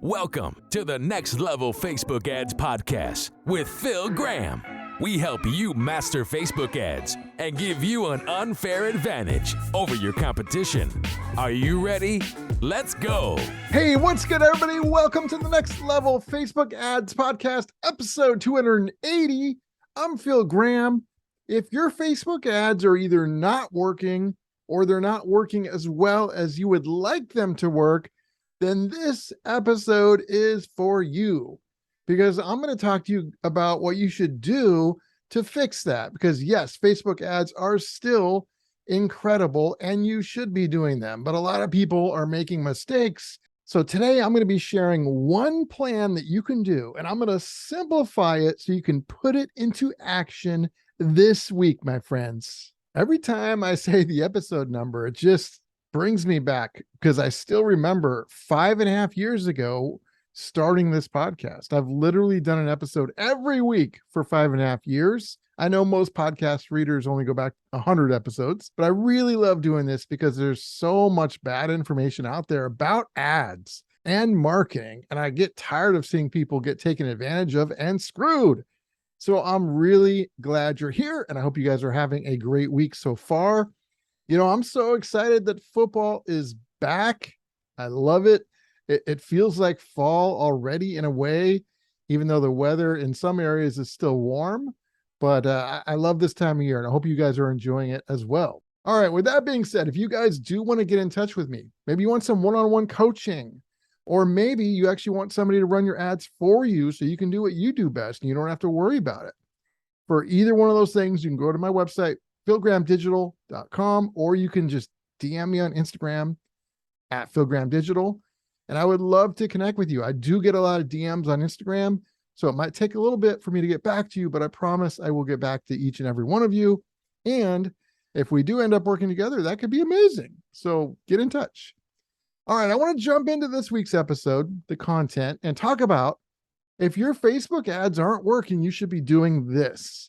Welcome to the Next Level Facebook Ads Podcast with Phil Graham. We help you master Facebook ads and give you an unfair advantage over your competition. Are you ready? Let's go. Hey, what's good, everybody? Welcome to the Next Level Facebook Ads Podcast, episode 280. I'm Phil Graham. If your Facebook ads are either not working or they're not working as well as you would like them to work, then this episode is for you, because I'm going to talk to you about what you should do to fix that. Because yes, Facebook ads are still incredible and you should be doing them, but a lot of people are making mistakes. So today I'm going to be sharing one plan that you can do, and I'm going to simplify it so you can put it into action this week, my friends. Every time I say the episode number, it just brings me back, because I still remember 5.5 years ago starting this podcast. I've literally done an episode every week for 5.5 years. I know most podcast readers only go back 100 episodes, but I really love doing this because there's so much bad information out there about ads and marketing, and I get tired of seeing people get taken advantage of and screwed. So I'm really glad you're here, and I hope you guys are having a great week so far. You know, I'm so excited that football is back. I love it. It feels like fall already in a way, even though the weather in some areas is still warm. But I love this time of year, and I hope you guys are enjoying it as well. All right, with that being said, if you guys do want to get in touch with me, maybe you want some one-on-one coaching, or maybe you actually want somebody to run your ads for you so you can do what you do best and you don't have to worry about it. For either one of those things, you can go to my website, philgrahamdigital.com, or you can just DM me on Instagram at philgrahamdigital, and I would love to connect with you. I do get a lot of DMs on Instagram, so it might take a little bit for me to get back to you, but I promise I will get back to each and every one of you. And if we do end up working together, that could be amazing. So get in touch. All right, I want to jump into this week's episode, the content, and talk about if your Facebook ads aren't working, you should be doing this.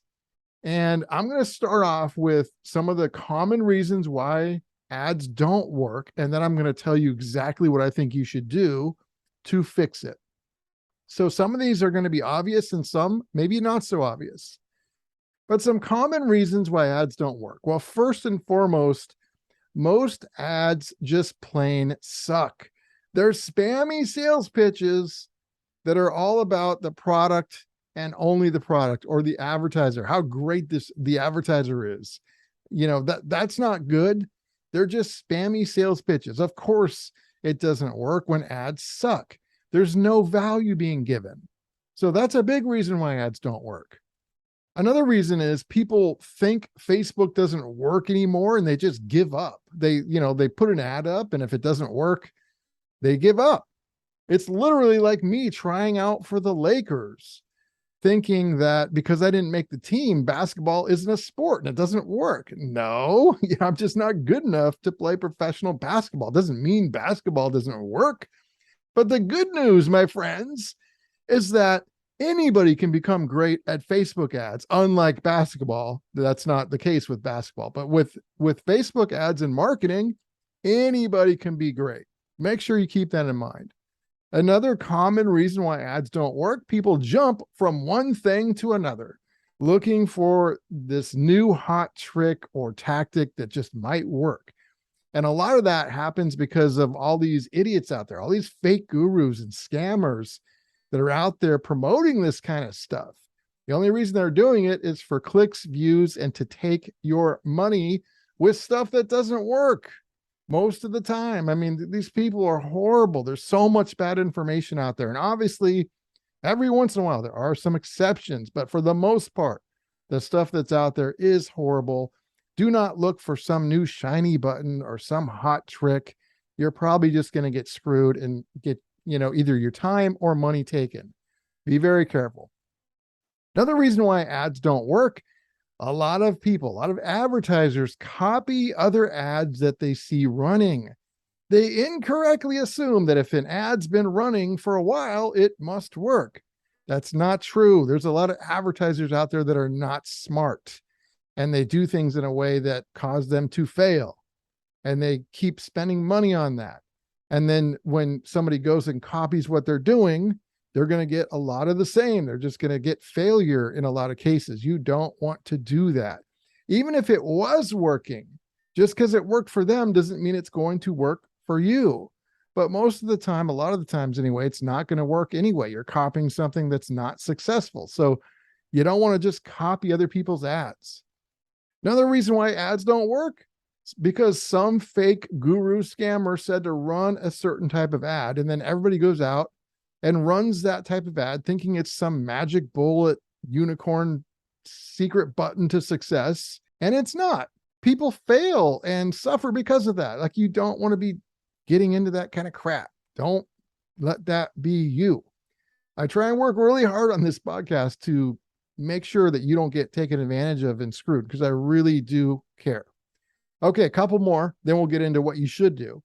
And I'm going to start off with some of the common reasons why ads don't work. And then I'm going to tell you exactly what I think you should do to fix it. So some of these are going to be obvious and some maybe not so obvious. But some common reasons why ads don't work. Well, first and foremost, most ads just plain suck. They're spammy sales pitches that are all about the product and only the product, or the advertiser, how great the advertiser is. You know, that's not good. They're just spammy sales pitches. Of course, it doesn't work when ads suck. There's no value being given. So that's a big reason why ads don't work. Another reason is people think Facebook doesn't work anymore and they just give up. They put an ad up, and if it doesn't work, they give up. It's literally like me trying out for the Lakers, thinking that because I didn't make the team, basketball isn't a sport and it doesn't work. No, I'm just not good enough to play professional basketball. It doesn't mean basketball doesn't work. But the good news, my friends, is that anybody can become great at Facebook ads. Unlike basketball, that's not the case with basketball. But with Facebook ads and marketing, anybody can be great. Make sure you keep that in mind. Another common reason why ads don't work, people jump from one thing to another, looking for this new hot trick or tactic that just might work. And a lot of that happens because of all these idiots out there, all these fake gurus and scammers that are out there promoting this kind of stuff. The only reason they're doing it is for clicks, views, and to take your money with stuff that doesn't work. Most of the time. I mean, these people are horrible. There's so much bad information out there. And obviously, every once in a while, there are some exceptions. But for the most part, the stuff that's out there is horrible. Do not look for some new shiny button or some hot trick. You're probably just going to get screwed and get, either your time or money taken. Be very careful. Another reason why ads don't work, a lot of advertisers copy other ads that they see running. They incorrectly assume that if an ad's been running for a while, it must work. That's not true. There's a lot of advertisers out there that are not smart, and they do things in a way that cause them to fail, and they keep spending money on that. And then when somebody goes and copies what they're doing, they're going to get a lot of the same. They're just going to get failure in a lot of cases. You don't want to do that. Even if it was working, just because it worked for them doesn't mean it's going to work for you. But most of the time, a lot of the times anyway, it's not going to work anyway. You're copying something that's not successful. So you don't want to just copy other people's ads. Another reason why ads don't work is because some fake guru scammer said to run a certain type of ad, and then everybody goes out and runs that type of ad thinking it's some magic bullet unicorn secret button to success, and it's not. People fail and suffer because of that. Like, you don't want to be getting into that kind of crap. Don't let that be you. I try and work really hard on this podcast to make sure that you don't get taken advantage of and screwed, because I really do care. Okay, a couple more, then we'll get into what you should do.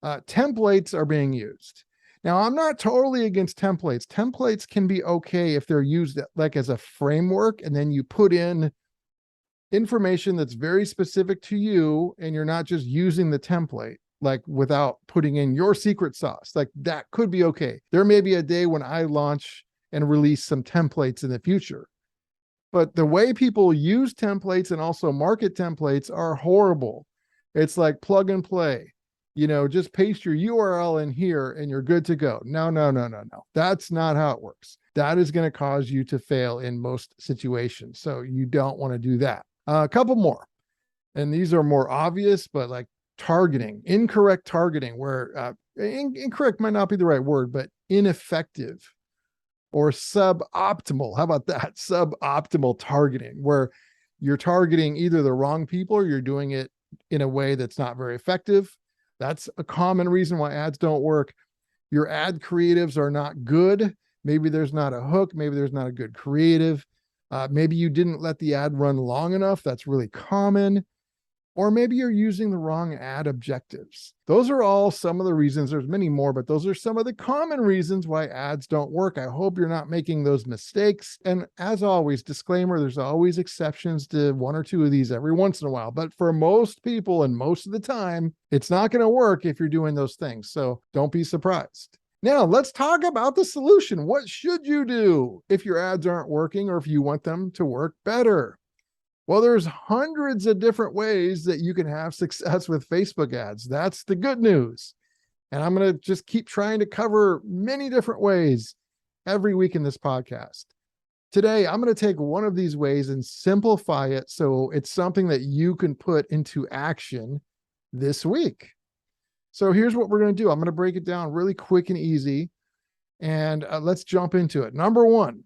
Templates are being used. Now, I'm not totally against templates. Templates can be okay if they're used like as a framework, and then you put in information that's very specific to you, and you're not just using the template, like without putting in your secret sauce. Like, that could be okay. There may be a day when I launch and release some templates in the future. But the way people use templates and also market templates are horrible. It's like plug and play. Just paste your URL in here and you're good to go. No. That's not how it works. That is going to cause you to fail in most situations. So you don't want to do that. A couple more. And these are more obvious, but like targeting, incorrect targeting, where incorrect might not be the right word, but ineffective or suboptimal. How about that? Suboptimal targeting, where you're targeting either the wrong people or you're doing it in a way that's not very effective. That's a common reason why ads don't work. Your ad creatives are not good. Maybe there's not a hook. Maybe there's not a good creative. Maybe you didn't let the ad run long enough. That's really common. Or maybe you're using the wrong ad objectives. Those are all some of the reasons. There's many more, but those are some of the common reasons why ads don't work. I hope you're not making those mistakes. And as always, disclaimer, there's always exceptions to one or two of these every once in a while. But for most people and most of the time, it's not going to work if you're doing those things. So don't be surprised. Now, let's talk about the solution. What should you do if your ads aren't working or if you want them to work better? Well, there's hundreds of different ways that you can have success with Facebook ads. That's the good news. And I'm going to just keep trying to cover many different ways every week in this podcast. Today, I'm going to take one of these ways and simplify it so it's something that you can put into action this week. So here's what we're going to do. I'm going to break it down really quick and easy, and let's jump into it. Number one,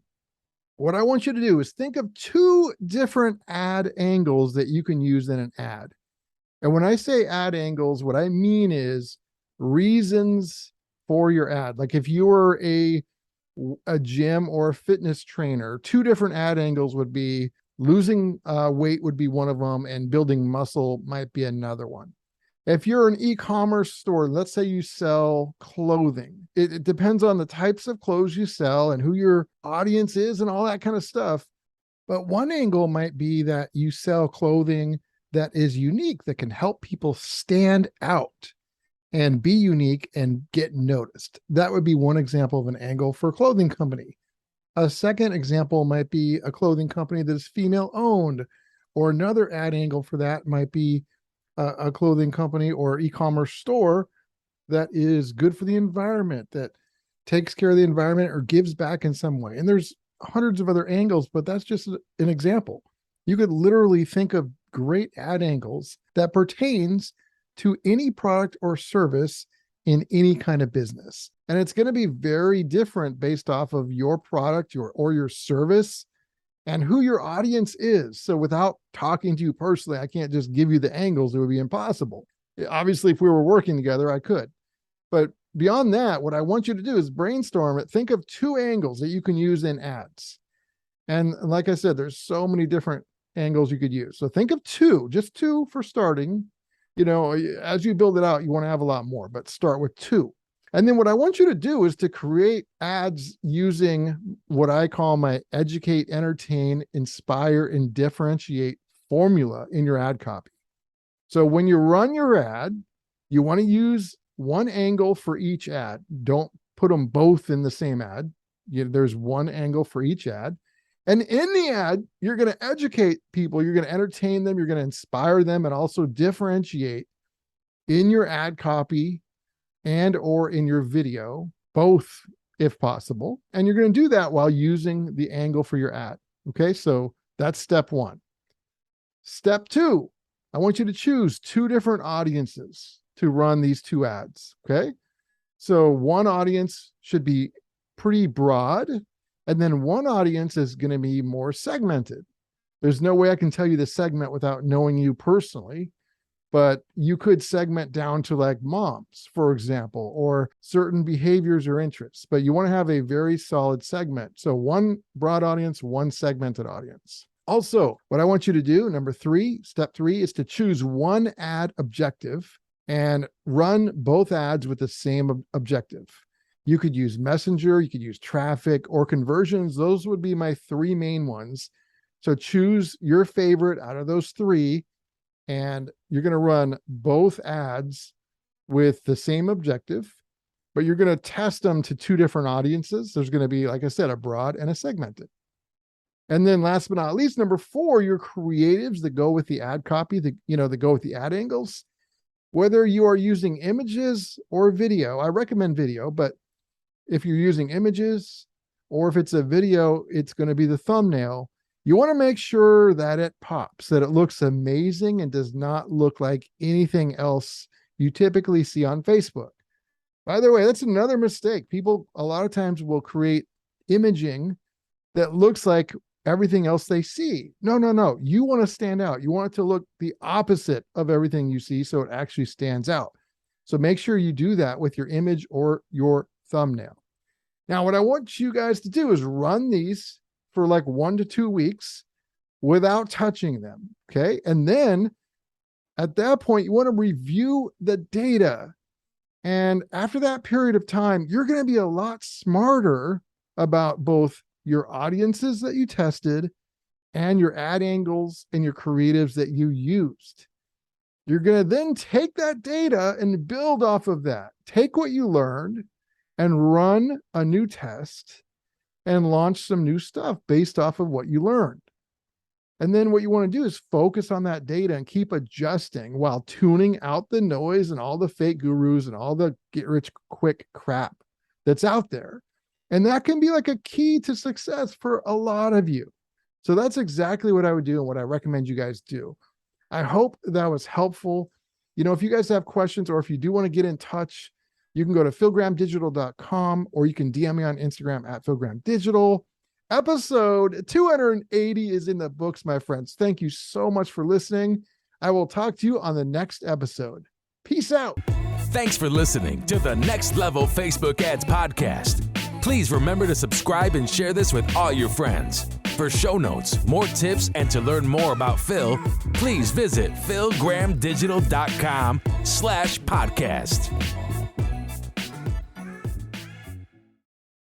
what I want you to do is think of two different ad angles that you can use in an ad. And when I say ad angles, what I mean is reasons for your ad. Like if you were a gym or a fitness trainer, two different ad angles would be losing weight would be one of them, and building muscle might be another one. If you're an e-commerce store, let's say you sell clothing. It depends on the types of clothes you sell and who your audience is and all that kind of stuff. But one angle might be that you sell clothing that is unique, that can help people stand out and be unique and get noticed. That would be one example of an angle for a clothing company. A second example might be a clothing company that is female owned, or another ad angle for that might be a clothing company or e-commerce store that is good for the environment, that takes care of the environment or gives back in some way. And there's hundreds of other angles, but that's just an example. You could literally think of great ad angles that pertains to any product or service in any kind of business. And it's going to be very different based off of your product, your service, and who your audience is. So without talking to you personally, I can't just give you the angles. It would be impossible. Obviously, if we were working together, I could. But beyond that, what I want you to do is brainstorm it. Think of two angles that you can use in ads. And like I said, there's so many different angles you could use. So think of two, just two for starting. As you build it out, you want to have a lot more, but start with two. And then what I want you to do is to create ads using what I call my educate, entertain, inspire, and differentiate formula in your ad copy. So when you run your ad, you want to use one angle for each ad. Don't put them both in the same ad. There's one angle for each ad. And in the ad, you're going to educate people, you're going to entertain them, you're going to inspire them, and also differentiate in your ad copy and or in your video, both if possible. And you're going to do that while using the angle for your ad. Okay, so that's step one. Step two, I want you to choose two different audiences to run these two ads. Okay, so one audience should be pretty broad, and then one audience is going to be more segmented. There's no way I can tell you the segment without knowing you personally, but you could segment down to like moms, for example, or certain behaviors or interests, but you want to have a very solid segment. So one broad audience, one segmented audience. Also, what I want you to do, step three, is to choose one ad objective and run both ads with the same objective. You could use Messenger, you could use traffic or conversions. Those would be my three main ones. So choose your favorite out of those three, and you're going to run both ads with the same objective, but you're going to test them to two different audiences. There's going to be, like I said, a broad and a segmented. And then last but not least, number four, your creatives that go with the ad copy, that go with the ad angles. Whether you are using images or video, I recommend video, but if you're using images or if it's a video, it's going to be the thumbnail. You want to make sure that it pops, that it looks amazing and does not look like anything else you typically see on Facebook. By the way, that's another mistake. People a lot of times will create imaging that looks like everything else they see. No. You want to stand out. You want it to look the opposite of everything you see so it actually stands out. So make sure you do that with your image or your thumbnail. Now, what I want you guys to do is run these for like 1 to 2 weeks without touching them. Okay. And then at that point, you want to review the data. And after that period of time, you're going to be a lot smarter about both your audiences that you tested and your ad angles and your creatives that you used. You're going to then take that data and build off of that. Take what you learned and run a new test and launch some new stuff based off of what you learned. And then what you want to do is focus on that data and keep adjusting while tuning out the noise and all the fake gurus and all the get rich quick crap that's out there. And that can be like a key to success for a lot of you. So that's exactly what I would do and what I recommend you guys do. I hope that was helpful. If you guys have questions or if you do want to get in touch, you can go to philgrahamdigital.com or you can DM me on Instagram at philgrahamdigital. Episode 280 is in the books, my friends. Thank you so much for listening. I will talk to you on the next episode. Peace out. Thanks for listening to the Next Level Facebook Ads Podcast. Please remember to subscribe and share this with all your friends. For show notes, more tips, and to learn more about Phil, please visit philgrahamdigital.com/podcast.